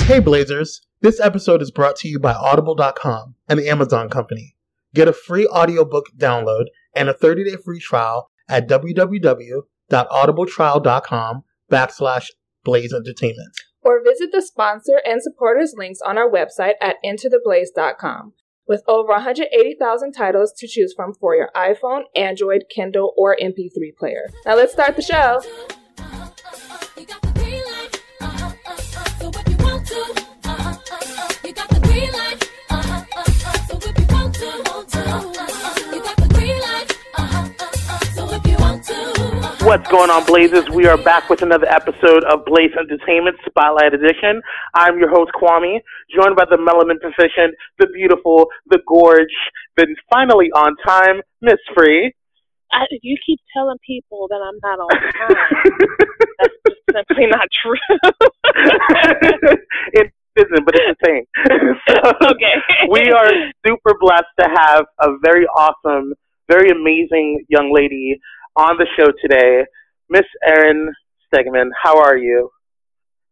Hey Blazers, this episode is brought to you by Audible.com and the Amazon Company. Get a free audiobook download and a 30-day free trial at www.audibletrial.com/Blaze Entertainment. Or visit the sponsor and supporters links on our website at intotheblaze.com. With over 180,000 titles to choose from for your iPhone, Android, Kindle, or MP3 player. Now let's start the show. What's going on, Blazers? We are back with another episode of Blaze Entertainment Spotlight Edition. I'm your host, Kwame, joined by the melanin proficient, the beautiful, the gorge, the finally on time, Miss Free. You keep telling people that I'm not on time. That's just simply not true. It isn't, but it's the same. Okay. We are super blessed to have a very awesome, very amazing young lady on the show today, Miss Erin Stegman. How are you?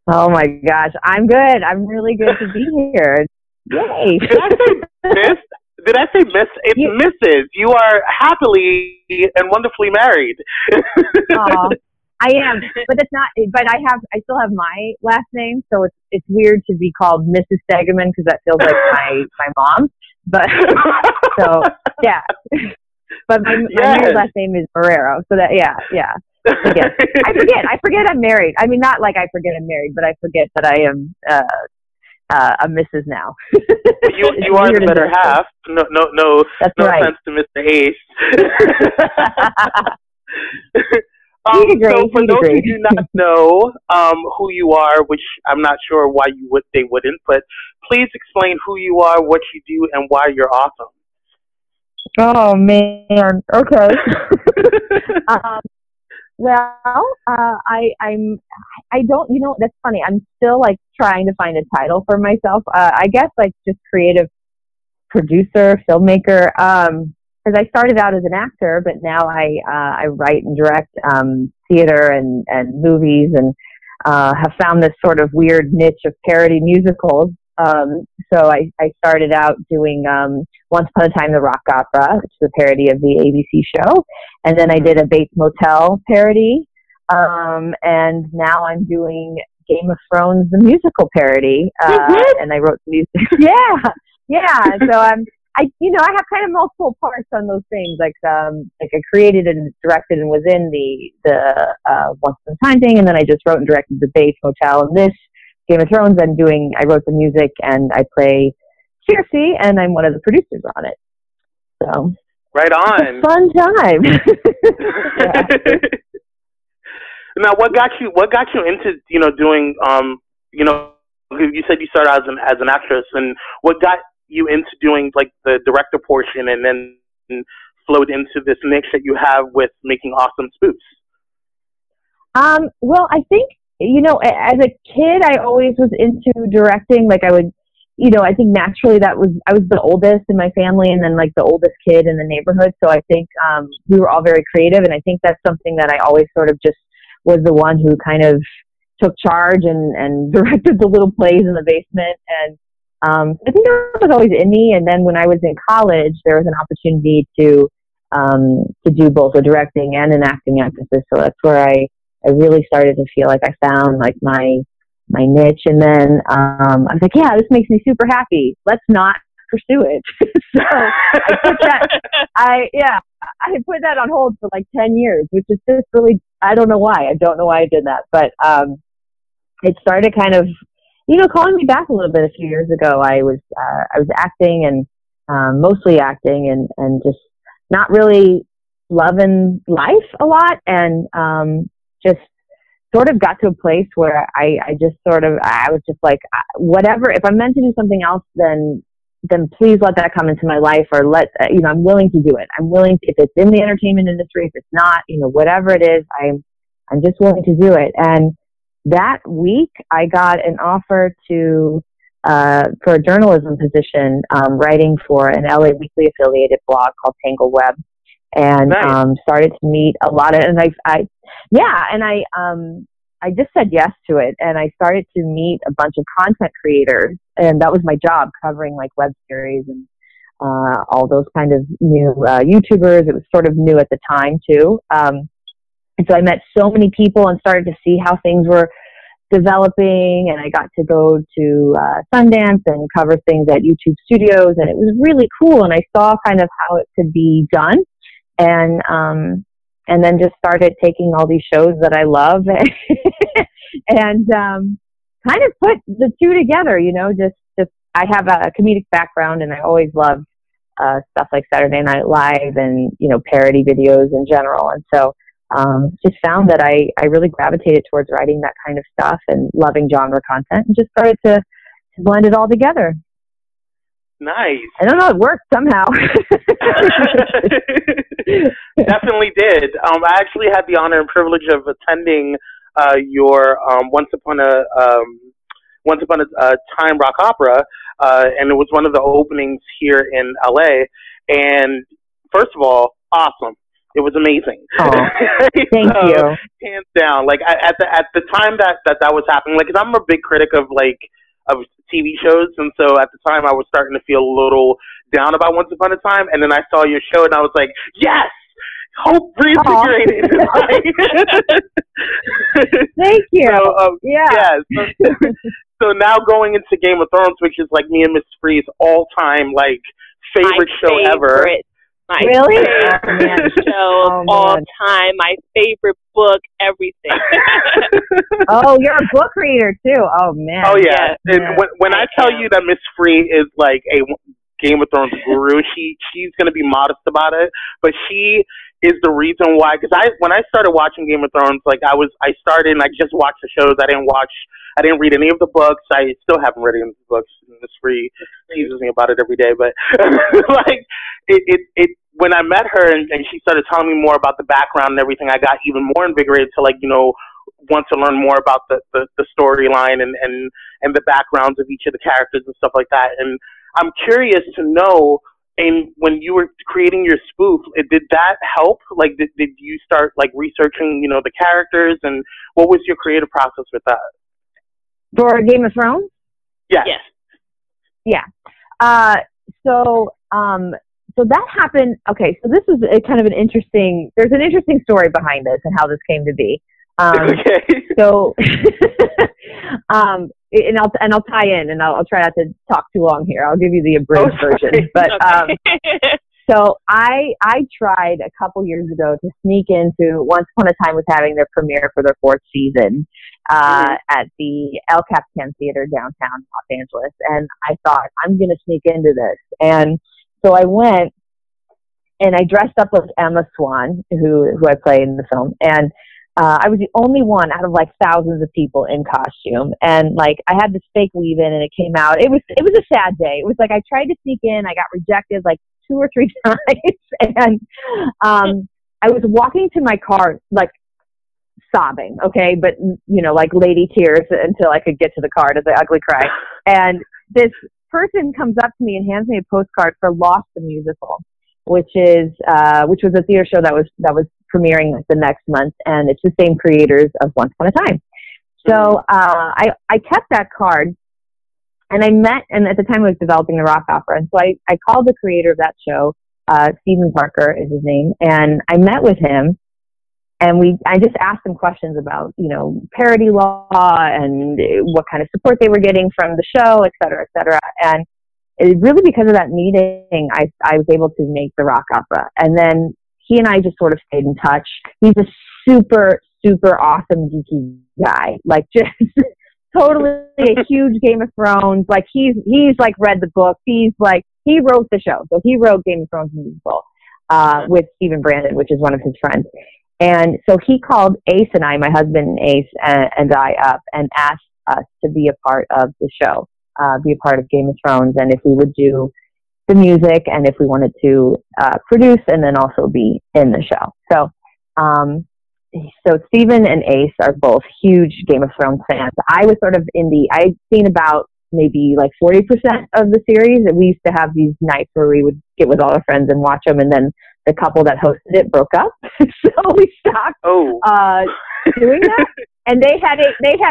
Oh my gosh, I'm good. I'm really good to be here. Yay! Did I say Miss? Did I say Miss? It's Mrs. You are happily and wonderfully married. Oh, I am, but it's not. But I still have my last name, so it's weird to be called Mrs. Stegman because that feels like my mom. But so yeah. But my married last name is Barrero, so that yeah. I forget I'm married. I mean, not like I forget I'm married, but I forget that I am a Mrs. now. You are the better half. No. That's no right. offense to Mr. Ace. So for those who do not know who you are, which I'm not sure why they wouldn't, but please explain who you are, what you do, and why you're awesome. Oh man. Okay. I don't. You know, that's funny. I'm still like trying to find a title for myself. I guess like just creative producer, filmmaker. Because I started out as an actor, but now I write and direct theater and movies, and have found this sort of weird niche of parody musicals. So I started out doing Once Upon a Time the Rock Opera, which is a parody of the ABC show, and then I did a Bates Motel parody, and now I'm doing Game of Thrones the musical parody, and I wrote the music. yeah. So I have kind of multiple parts on those things, like I created and directed and was in the Once Upon a Time thing, and then I just wrote and directed the Bates Motel and this Game of Thrones. I wrote the music and I play Circe, and I'm one of the producers on it. So right on. It's a fun time. Now, what got you into doing you said you started out as an actress, and what got you into doing like the director portion and then flowed into this niche that you have with making awesome spoofs? Well, I think, as a kid, I always was into directing. Like I would, I think naturally I was the oldest in my family and then like the oldest kid in the neighborhood. So I think we were all very creative. And I think that's something that I always sort of just was the one who kind of took charge and directed the little plays in the basement. And I think that was always in me. And then when I was in college, there was an opportunity to do both a directing and an acting emphasis. So that's where I really started to feel like I found like my niche. And then I was like, yeah, this makes me super happy. Let's not pursue it. So I put that on hold for like 10 years, which is just really, I don't know why. I don't know why I did that. But it started kind of, calling me back a little bit a few years ago. I was acting and mostly acting and just not really loving life a lot, and just sort of got to a place where I was just like, whatever, if I'm meant to do something else, then please let that come into my life, or I'm willing to do it. I'm willing to, if it's in the entertainment industry, if it's not, whatever it is, I'm just willing to do it. And that week I got an offer for a journalism position, writing for an LA Weekly affiliated blog called Tangle Web. And nice. Started to meet a lot of, and I I just said yes to it, and I started to meet a bunch of content creators, and that was my job, covering like web series and all those kind of new YouTubers. It was sort of new at the time too. And so I met so many people and started to see how things were developing, and I got to go to Sundance and cover things at YouTube Studios, and it was really cool, and I saw kind of how it could be done, and then just started taking all these shows that I love and kind of put the two together, you know, just I have a comedic background, and I always loved stuff like Saturday Night Live and, you know, parody videos in general. And so just found that I really gravitated towards writing that kind of stuff and loving genre content, and just started to blend it all together. Nice. I don't know, it worked somehow. Definitely did. I actually had the honor and privilege of attending your Once Upon a Time rock opera, and it was one of the openings here in LA. And first of all, awesome. It was amazing. Oh, thank you. Hands down. Like at the time that was happening, like, 'cause I'm a big critic of TV shows, and so at the time I was starting to feel a little down about Once Upon a Time, and then I saw your show and I was like, yes, hope reinvigorated. Thank you. So, yeah. So now going into Game of Thrones, which is like me and Miss Free's all-time like favorite show ever. My really? favorite show of all time. My favorite book, everything. Oh, you're a book reader too. Oh man. Oh yeah. And when I tell you that Miss Free is like a Game of Thrones guru, she's gonna be modest about it, but she is the reason why. Because when I started watching Game of Thrones, like I started and I just watched the shows. I didn't read any of the books. I still haven't read any of the books. Miss Free teases me about it every day, but like it when I met her and she started telling me more about the background and everything, I got even more invigorated to, like, you know, want to learn more about the storyline and the backgrounds of each of the characters and stuff like that. And I'm curious to know, and when you were creating your spoof, did that help? Like, did you start like researching, you know, the characters, and what was your creative process with that? For Game of Thrones? Yes. Yeah. So that happened. Okay, so this is kind of there's an interesting story behind this and how this came to be. Okay. So, and I'll tie in, and I'll try not to talk too long here. I'll give you the abridged version. But so I tried a couple years ago to sneak into Once Upon a Time was having their premiere for their 4th season at the El Capitan Theater downtown Los Angeles, and I thought, I'm going to sneak into this. And so I went and I dressed up as Emma Swan, who I play in the film, and I was the only one out of like thousands of people in costume, and like I had this fake weave in, and it came out. It was a sad day. It was like I tried to sneak in, I got rejected like 2 or 3 times, and I was walking to my car like sobbing, okay, but you know, like lady tears until I could get to the car to the ugly cry. And this person comes up to me and hands me a postcard for Lost the Musical, which was a theater show that was premiering like the next month, and it's the same creators of Once Upon a Time. So I kept that card, and and at the time I was developing the rock opera, and so I called the creator of that show, Stephen Parker is his name, and I met with him, and I just asked him questions about, you know, parody law and what kind of support they were getting from the show, et cetera, et cetera. And it really, because of that meeting, I was able to make the rock opera. And then he and I just sort of stayed in touch. He's a super, super awesome geeky guy, like just totally a huge Game of Thrones. Like he's like read the book. He wrote the show. So he wrote Game of Thrones musical with Stephen Brandon, which is one of his friends. And so he called Ace and I, my husband Ace, and I up and asked us to be a part of the show, be a part of Game of Thrones, and if we would do the music and if we wanted to produce and then also be in the show. So Stephen and Ace are both huge Game of Thrones fans. I was sort of I'd seen about maybe like 40% of the series, and we used to have these nights where we would get with all our friends and watch them, and then the couple that hosted it broke up, so we stopped doing that. and they had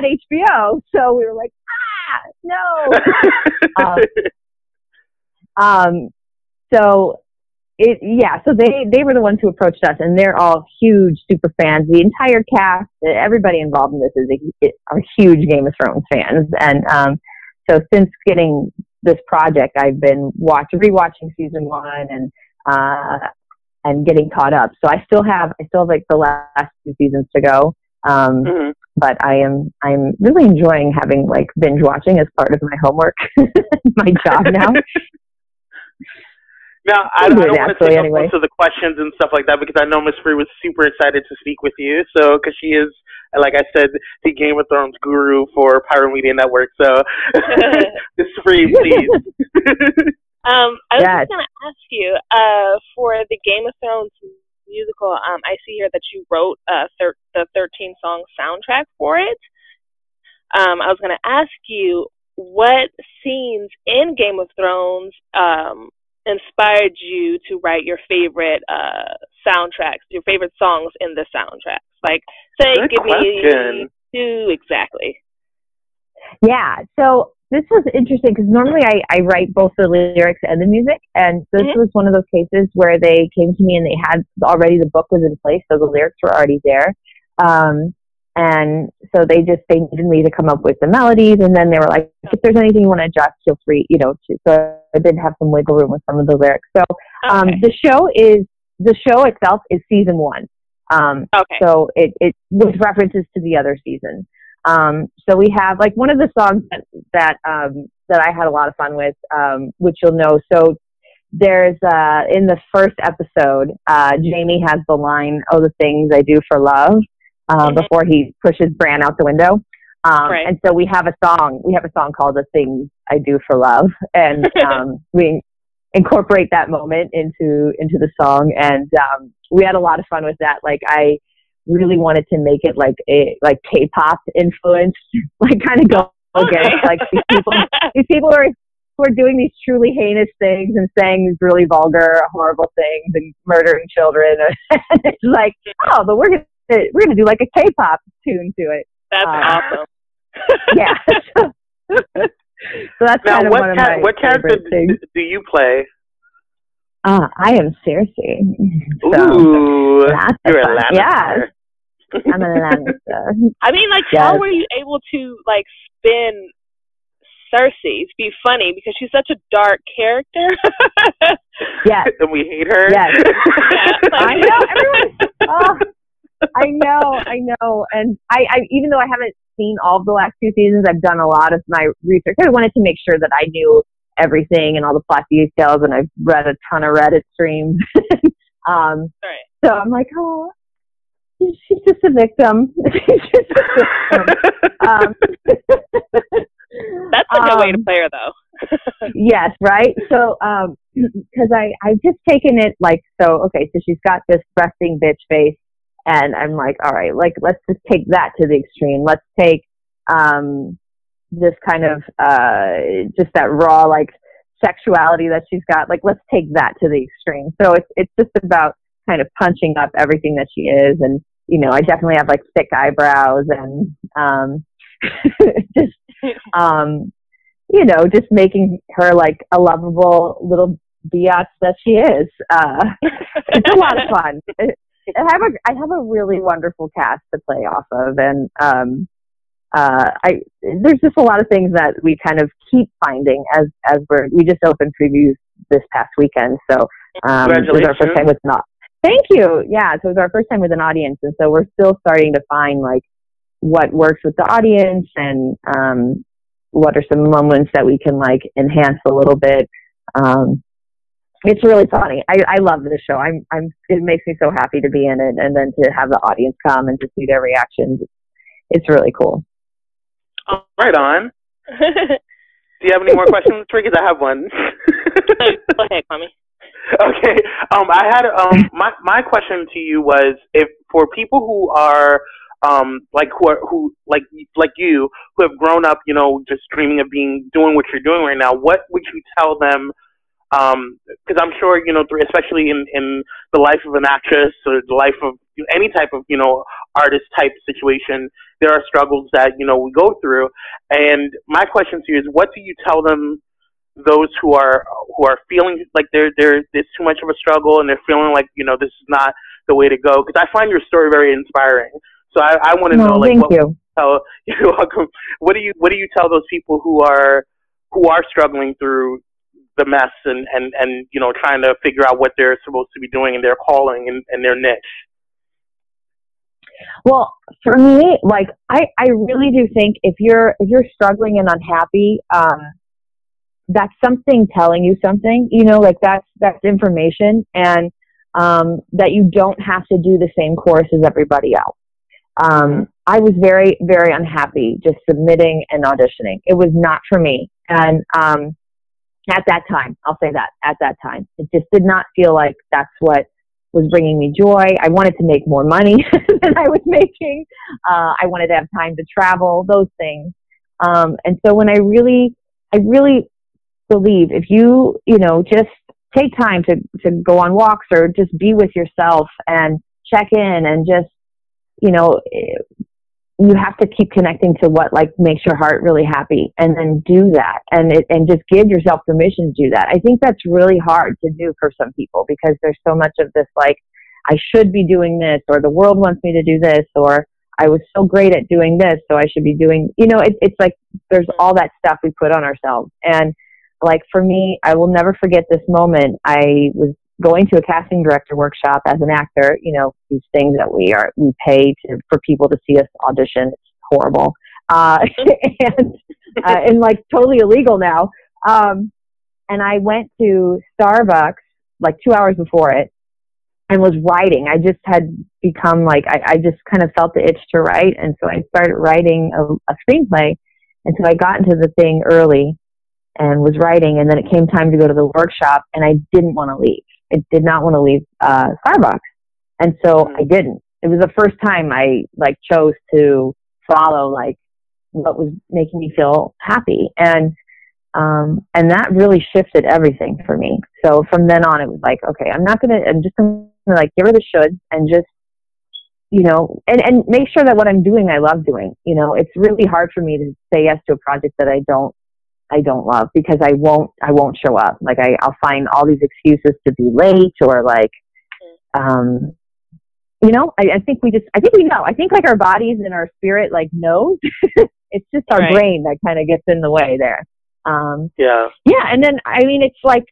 HBO, so we were like, no. So they were the ones who approached us, and they're all huge super fans. The entire cast, everybody involved in this are huge Game of Thrones fans, and so since getting this project, I've been rewatching season 1 and getting caught up. So I still have like the last 2 seasons to go. But I'm really enjoying having like binge watching as part of my homework, my job now. Now, I don't want to take up most of the questions and stuff like that because I know Miss Free was super excited to speak with you. So, because she is, like I said, the Game of Thrones guru for Pyro Media Network. So, Miss Free, please. I was just going to ask you, for the Game of Thrones musical, I see here that you wrote the 13-song soundtrack for it. I was going to ask you what scenes in Game of Thrones inspired you to write your favorite soundtracks, your favorite songs in the soundtracks? Like, say, give me 2 exactly. Yeah, so this was interesting because normally I write both the lyrics and the music, and this was one of those cases where they came to me and they had already, the book was in place, so the lyrics were already there. And so they needed me to come up with the melodies, and then they were like, if there's anything you want to adjust, feel free, so I did have some wiggle room with some of the lyrics. So the show itself is season 1. So it with references to the other seasons. So we have like one of the songs that I had a lot of fun with, which you'll know. So there's in the first episode, Jaime has the line, "Oh, the things I do for love," before he pushes Bran out the window. And so we have a song called "The Things I Do for Love," and we incorporate that moment into the song, and we had a lot of fun with that. Like, I really wanted to make it like K-pop influenced, like kind of go against like these people who are doing these truly heinous things and saying these really vulgar, horrible things and murdering children. And it's like, oh, but we're gonna do like a K-pop tune to it. That's awesome. Yeah. So that's now, kind of one of my what character do you play? I am Cersei. Ooh, you're a Lannister. Yeah. I'm a Lannister. I mean, like, how were you able to, like, spin Cersei to be funny? Because she's such a dark character. Yes. And we hate her. Yes. I know. I know. And I even though I haven't seen all of the last 2 seasons, I've done a lot of my research. I wanted to make sure that I knew everything and all the plot details, and I've read a ton of Reddit streams. So I'm like, oh, she's just a victim. That's a good way to play her, though. Yes, right? So, because I've just taken it like, so she's got this resting bitch face, and I'm like, all right, like, let's just take that to the extreme. Let's take this kind of just that raw like sexuality that she's got, like, let's take that to the extreme. So it's just about kind of punching up everything that she is, and I definitely have like thick eyebrows and just just making her like a lovable little biatch that she is. It's a lot of fun. I have a really wonderful cast to play off of, and there's just a lot of things that we kind of keep finding as we just opened previews this past weekend. So it was our first time with Thank you. Yeah, so it was our first time with an audience, and so we're still starting to find like what works with the audience, and what are some moments that we can like enhance a little bit. It's really funny. I love this show. It makes me so happy to be in it, and then to have the audience come and to see their reactions. It's really cool. Right on. Do you have any more questions, Because I have one. Go ahead, Kwame. Okay. I had my question to you was, if for people who are who you who have grown up, just dreaming of doing what you're doing right now, what would you tell them Because I'm sure, especially in the life of an actress or the life of any type of, artist type situation, there are struggles that, we go through. And my question to you is, what do you tell them, those who are feeling like there's too much of a struggle and they're feeling like, this is not the way to go? Because I find your story very inspiring. So I want to know, like, you're welcome. What do you tell those people who are struggling through the mess and trying to figure out what they're supposed to be doing in their calling and their niche? Well, for me, like, I really do think if you're struggling and unhappy, that's something telling you something, like that's information, and that you don't have to do the same course as everybody else. I was very, very unhappy just submitting and auditioning. It was not for me. And at that time, I'll say that, at that time, it just did not feel like that's what was bringing me joy. I wanted to make more money than I was making. I wanted to have time to travel, those things. And so when I really believe if you, just take time to go on walks or just be with yourself and check in and just, you have to keep connecting to what makes your heart really happy, and then do that and just give yourself permission to do that. I think that's really hard to do for some people because there's so much of this, like, I should be doing this, or the world wants me to do this, or I was so great at doing this, so I should be doing, it's like there's all that stuff we put on ourselves. And like for me, I will never forget this moment. I was going to a casting director workshop as an actor, these things that we pay for people to see us audition. It's horrible. And like totally illegal now. And I went to Starbucks like 2 hours before it and was writing. I just had become like, I just kind of felt the itch to write. And so I started writing a screenplay. And so I got into the thing early and was writing. And then it came time to go to the workshop and I didn't want to leave. I did not want to leave Starbucks. And so I didn't. It was the first time I chose to follow what was making me feel happy. And that really shifted everything for me. So from then on, it was like, okay, I'm just going to get rid of the shoulds and just, and make sure that what I'm doing, I love doing. It's really hard for me to say yes to a project that I don't love, because I won't show up. I'll find all these excuses to be late, or I think we know. I think our bodies and our spirit knows. It's just our brain that kind of gets in the way there. Yeah. And then, it's like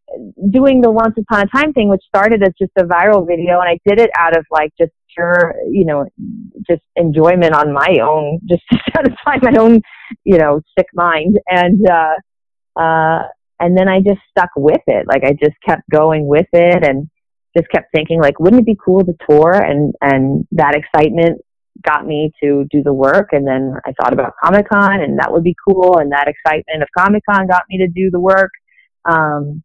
doing the Once Upon a Time thing, which started as just a viral video. And I did it out of just pure, just enjoyment on my own, just to satisfy my own, sick mind. And then I just stuck with it. I just kept going with it and just kept thinking, wouldn't it be cool to tour? And that excitement got me to do the work. And then I thought about Comic-Con, and that would be cool. And that excitement of Comic-Con got me to do the work. And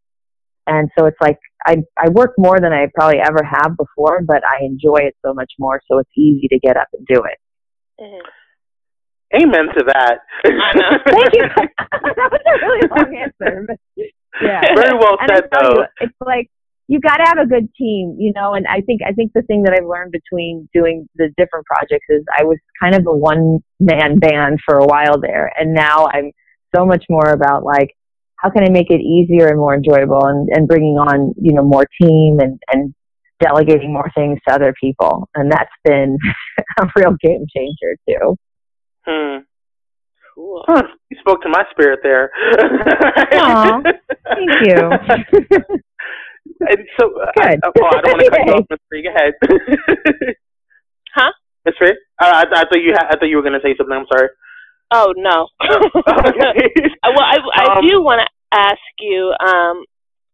so it's I work more than I probably ever have before, but I enjoy it so much more. So it's easy to get up and do it. Mm-hmm. Amen to that. I know. Thank you. That was a really long answer. But yeah. Very well said, though. It's you got to have a good team, and I think the thing that I've learned between doing the different projects is I was kind of a one-man band for a while there. And now I'm so much more about how can I make it easier and more enjoyable, and bringing on, more team and delegating more things to other people. And that's been a real game changer too. Cool. Huh. You spoke to my spirit there. Aw, thank you. And so, I don't want to cut you off, Ms. Free. Go ahead. Huh? Ms. Free? I thought you were going to say something. I'm sorry. Oh, no. Okay. Well, I do want to ask you,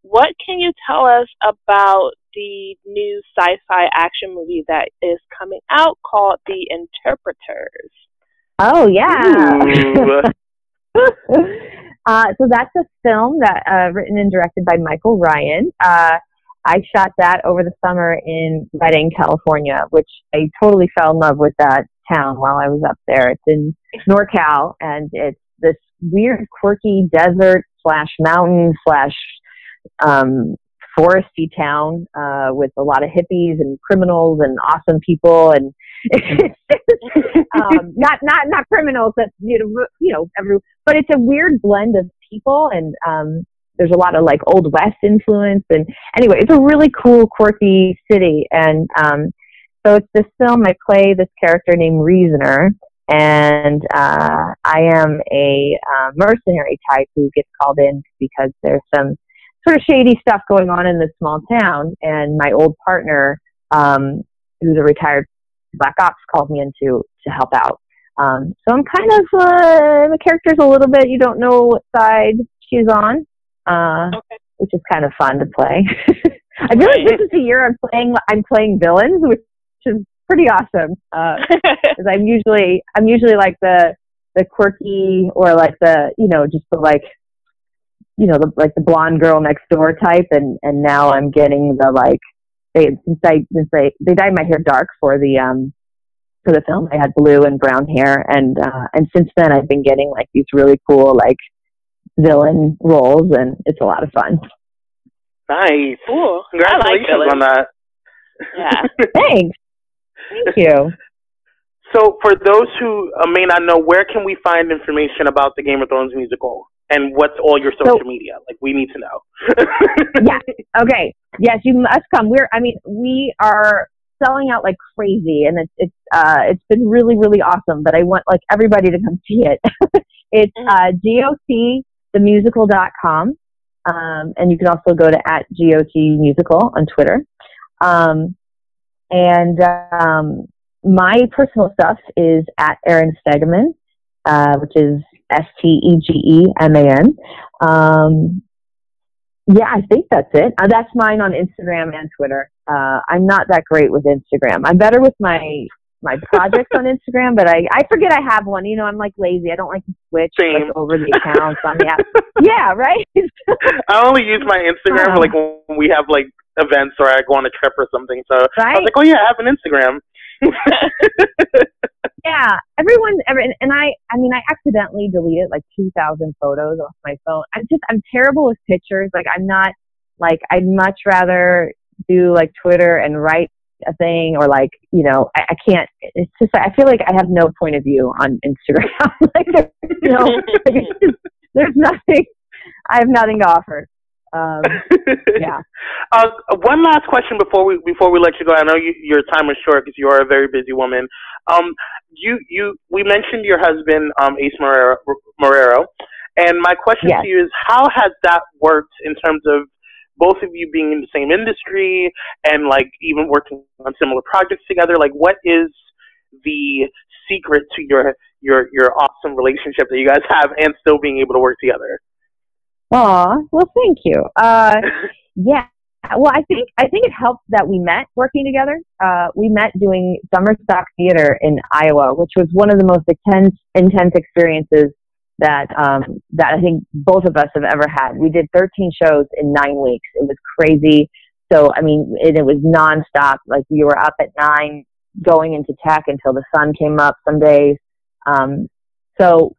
what can you tell us about the new sci-fi action movie that is coming out called The Interpreters? Oh, yeah. So that's a film that written and directed by Michael Ryan. I shot that over the summer in Redding, California, which I totally fell in love with that town while I was up there. It's in NorCal, and it's this weird, quirky desert / mountain / foresty town with a lot of hippies and criminals and awesome people, and not criminals that but it's a weird blend of people, and there's a lot of like Old West influence, and anyway, it's a really cool, quirky city, and so it's this film. I play this character named Reasoner, and I am a mercenary type who gets called in because there's some sort of shady stuff going on in this small town, and my old partner, who's a retired Black Ops, called me in to help out. So I'm kind of the character's a little bit, you don't know what side she's on, which is kind of fun to play. I feel like this is the year I'm playing villains, which is pretty awesome. Because I'm usually like the quirky, or like the just the like the blonde girl next door type, and now I'm getting the like since they dyed my hair dark for the film. I had blue and brown hair, and since then I've been getting like these really cool like villain roles, and it's a lot of fun. Nice. Cool. Congratulations on that. Yeah. Thanks. Thank you. So for those who may not know, where can we find information about the Game of Thrones musical? And what's all your social media? Like, we need to know. Yeah. Okay. Yes, you must come. We are selling out like crazy, and it's been really, really awesome. But I want like everybody to come see it. It's gotthemusical.com, and you can also go to @gotmusical on Twitter. And my personal stuff is @Erin Stegeman, which is STEGEMAN. Yeah, I think that's it. That's mine on Instagram and Twitter. I'm not that great with Instagram. I'm better with my projects on Instagram, but I forget I have one. I'm like lazy. I don't like to switch like, over the accounts on the app. Yeah, right? I only use my Instagram for like when we have like events or I go on a trip or something. So I was like, oh yeah, I have an Instagram. Yeah, and I accidentally deleted like 2,000 photos off my phone. I'm terrible with pictures. Like I'm not like, I'd much rather do like Twitter and write a thing, or like, I can't, it's just, I feel like I have no point of view on Instagram. Like, there's nothing, I have nothing to offer. Yeah. One last question before we let you go. I know your time is short because you are a very busy woman. We mentioned your husband, Ace Marrero, and my question to you is, how has that worked in terms of both of you being in the same industry and like even working on similar projects together? Like, what is the secret to your awesome relationship that you guys have and still being able to work together? Aw, well, thank you. Yeah. Well, I think it helped that we met working together. We met doing summer stock theater in Iowa, which was one of the most intense experiences that I think both of us have ever had. We did 13 shows in 9 weeks. It was crazy. So, I mean, it was nonstop. Like, we were up at 9 going into tech until the sun came up some days. So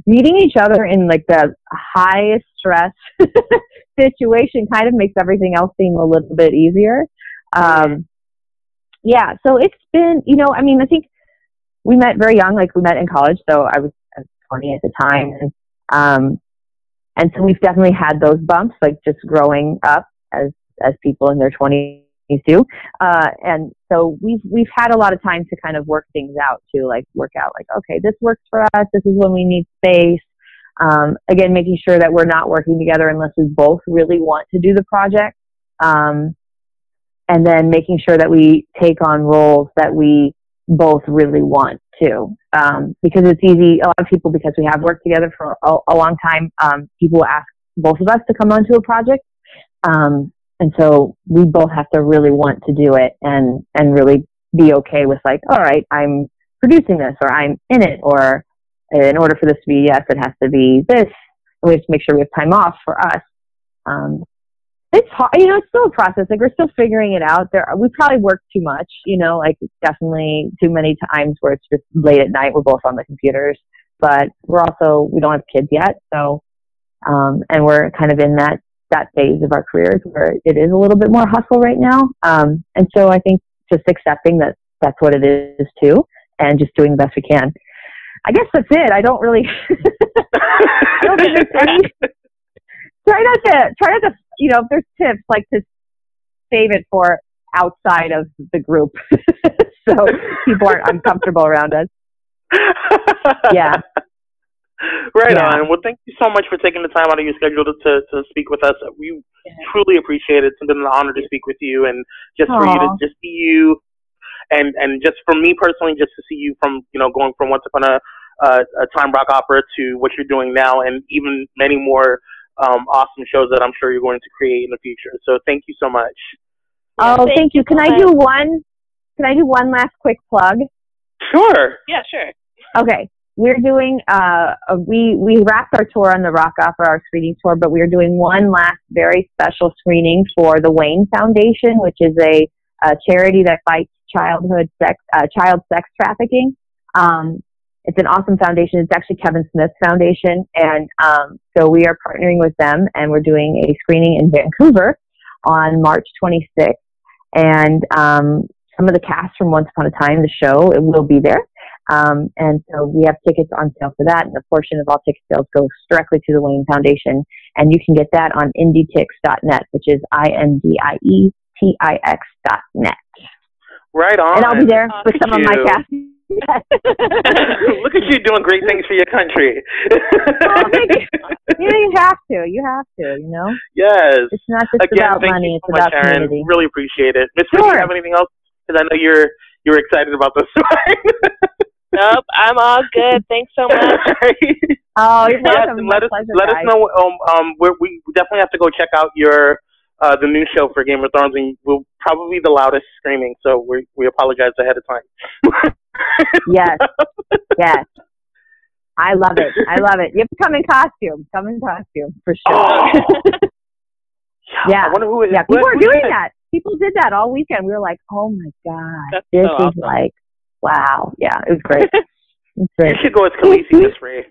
meeting each other in like the highest stress situation kind of makes everything else seem a little bit easier. Yeah, so it's been, I think we met very young, like we met in college. So I was 20 at the time. And so we've definitely had those bumps, like just growing up as people in their 20s do. And so we've had a lot of time to kind of work things out too, like work out like, okay, this works for us. This is when we need space. Again, making sure that we're not working together unless we both really want to do the project. And then making sure that we take on roles that we both really want to. Because it's easy, a lot of people, because we have worked together for a long time, people will ask both of us to come onto a project. And so we both have to really want to do it and really be okay with like, all right, I'm producing this, or I'm in it, or in order for this to be yes, it has to be this. And we have to make sure we have time off for us. It's hard, it's still a process. Like, we're still figuring it out. We probably work too much, like definitely too many times where it's just late at night. We're both on the computers, but we don't have kids yet. So, and we're kind of in that that phase of our careers where it is a little bit more hustle right now. And so I think just accepting that that's what it is too, and just doing the best we can. I guess that's it. I don't really, I don't think there's any, try not to, you know, if there's tips, like to save it for outside of the group. So people aren't uncomfortable around us. Yeah. Right on. Well, thank you so much for taking the time out of your schedule to speak with us. We truly appreciate it. It's been an honor to speak with you, and just for you to just see you, and just for me personally, just to see you from, you know, going from Once Upon a Time rock opera to what you're doing now, and even many more awesome shows that I'm sure you're going to create in the future. So thank you so much. Oh, thank you. Can I do one last quick plug? Sure. Yeah, sure. Okay. We're doing, we wrapped our tour on the Rock Opera, our screening tour, but we're doing one last very special screening for the Wayne Foundation, which is a charity that fights child sex trafficking. It's an awesome foundation. It's actually Kevin Smith's foundation. And so we are partnering with them, and we're doing a screening in Vancouver on March 26th. And some of the cast from Once Upon a Time, the show, it will be there. And so we have tickets on sale for that, and a portion of all ticket sales goes directly to the Wayne Foundation. And you can get that on indietix.net, which is INDIETIX.net. Right on. And I'll be there with some of my cast. Look at you doing great things for your country. You have to, you know? Yes. It's not just about money, it's about community. Really appreciate it. Miss Free, do you have anything else? Because I know you're excited about this. Nope, I'm all good. Thanks so much. Oh, you're welcome. Yes, let us know. We definitely have to go check out your the new show for Game of Thrones, and we'll probably be the loudest screaming. So we apologize ahead of time. Yes. I love it. You have to come in costume. For sure. Oh. Yeah. I wonder who it is. Yeah, people are doing that. People did that all weekend. We were like, oh my God, this is awesome. Like, wow. Yeah, it was great. You should go as Khaleesi, Miss Free.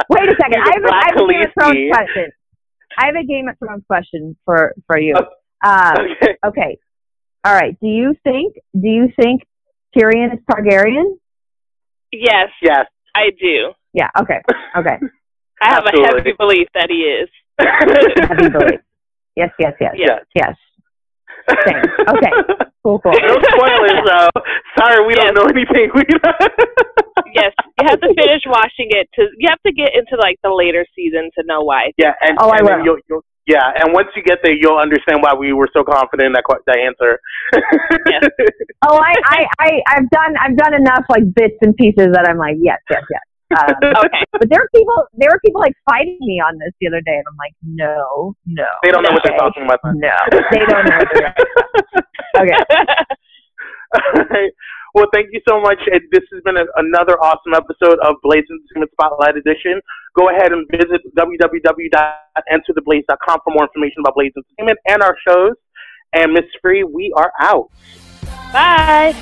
Wait a second. I have a Game of Thrones question. I have a Game of Thrones question for you. Okay. All right. Do you think Tyrion is Targaryen? Yes. I do. Yeah. Okay. I have a heavy belief that he is. Heavy belief. Yes. Same. Okay. Cool. No spoilers, though. Sorry, we don't know anything. Yes, you have to finish watching it. You have to get into like the later season to know why. Yeah, and I will. And once you get there, you'll understand why we were so confident in that answer. Yes. Oh, I've done enough like bits and pieces that I'm like yes. Okay. But there were people like fighting me on this the other day, and I'm like, no. They don't know what they're talking about. No, they don't know what they're talking about. Okay. Well, thank you so much. This has been another awesome episode of Blaze Entertainment Spotlight Edition. Go ahead and visit www.entertheblaze.com for more information about Blaze Entertainment and our shows. And Miss Free, we are out. Bye.